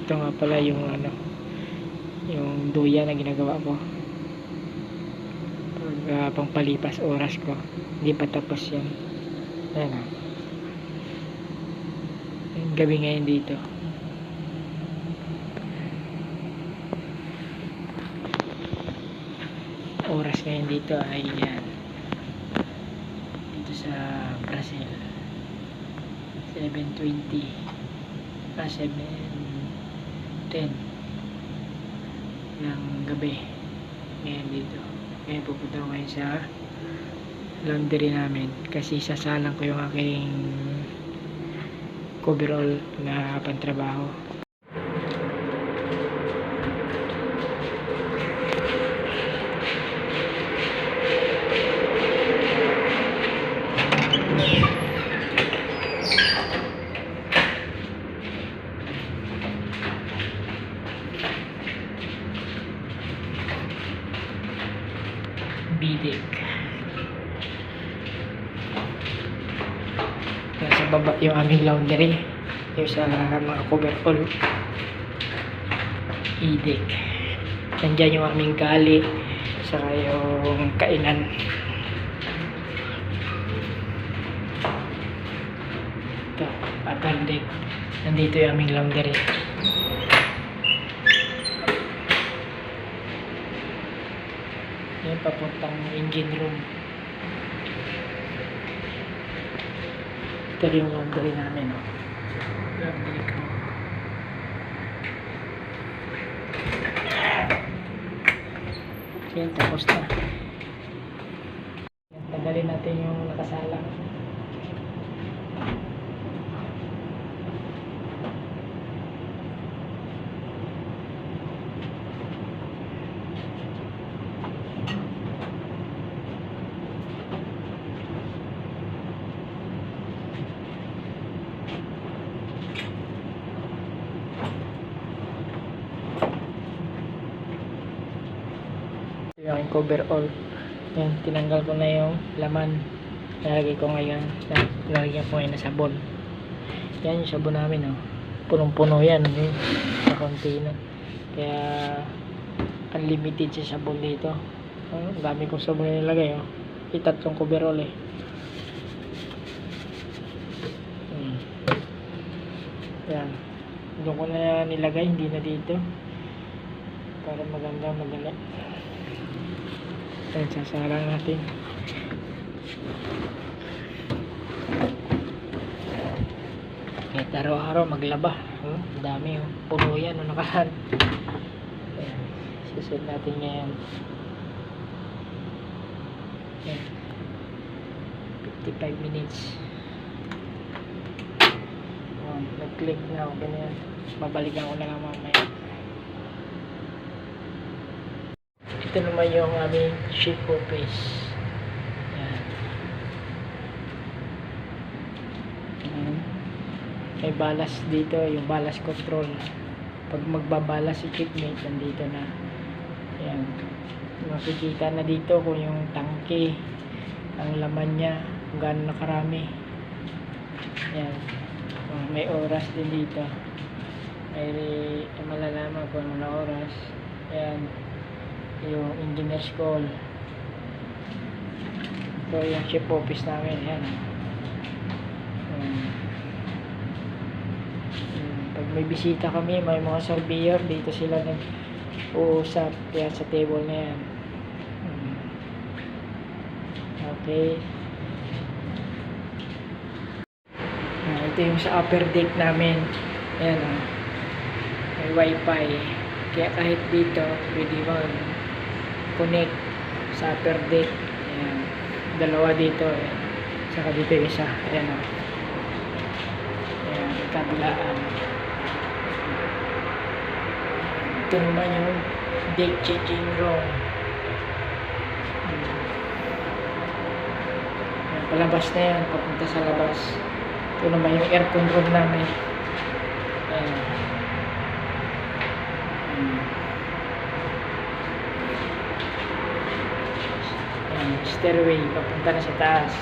Ito nga pala yung yung duya na ginagawa ko pag pangpalipas oras ko. Hindi pa tapos yan. Ayan, yung gabi ngayon dito. Oras ngayon dito ay yan, dito sa Brazil 7:20 7:10 ng gabi ngayon dito. Ngayon pupunta ko ngayon sa laundry namin kasi sasalang ko yung aking coverall na pantrabaho. Bidik. Sa baba yung aming laundry, yung sa mga coverall. Idik. Nandyan yung aming gali, saka yung kainan. Ito, upper deck. Nandito yung aming laundry. Yan, papuntang engine room. Ito yung laundry namin, no? Laundry ko. Yan, tapos na. Yan, tanggalin natin yung nakasalang. Yung coverall. Yan, tinanggal ko na yung laman. Nalagay ko ngayon. Nalagyan ko ngayon na sabon. Yan yung sabon namin, oh. Punong-puno yan, eh. Sa container. Kaya unlimited sa sabon dito. Ang dami kong sabon na nilagay, oh. Itatlong coverall, eh. Yan. Doon ko na nilagay, hindi na dito. Para maganda, madali. Ayan, sasalang natin. Kahit araw-araw maglaba. Dami, oh. Puno yan, oh, nakahan. Ayan, susunod natin ngayon. Ayan. 55 minutes. Oh, nag-click na, okay na yan. Babalikan ko na lang mamaya. Ito naman yung aming sheet office. Yan. May balas dito, yung balas control. Pag magbabalas si checkmate, nandito na. Yan. Makikita na dito kung yung tangke, ang laman niya, kung gaano nakarami. Yan. May oras din dito. May malalaman kung ano na oras. Yan. Yung engineer's call. Ito yung chief office namin. Yan. Pag may bisita kami, may mga surveyor, dito sila nag-uusap. Yan sa table na yan. Okay. Ito yung sa upper deck namin. Ayan, may wifi. Kaya kahit dito, pwede connect sa upper deck. Ayan. Dalawa dito. Ayan. Saka dito isa. Ayan, o. Ayan, kabilaan. Ito naman yung deck changing room. Ayan, palabas na yan. Papunta sa labas. Ito naman yung aircon room namin. Ayan. Stairway papunta na sa taas.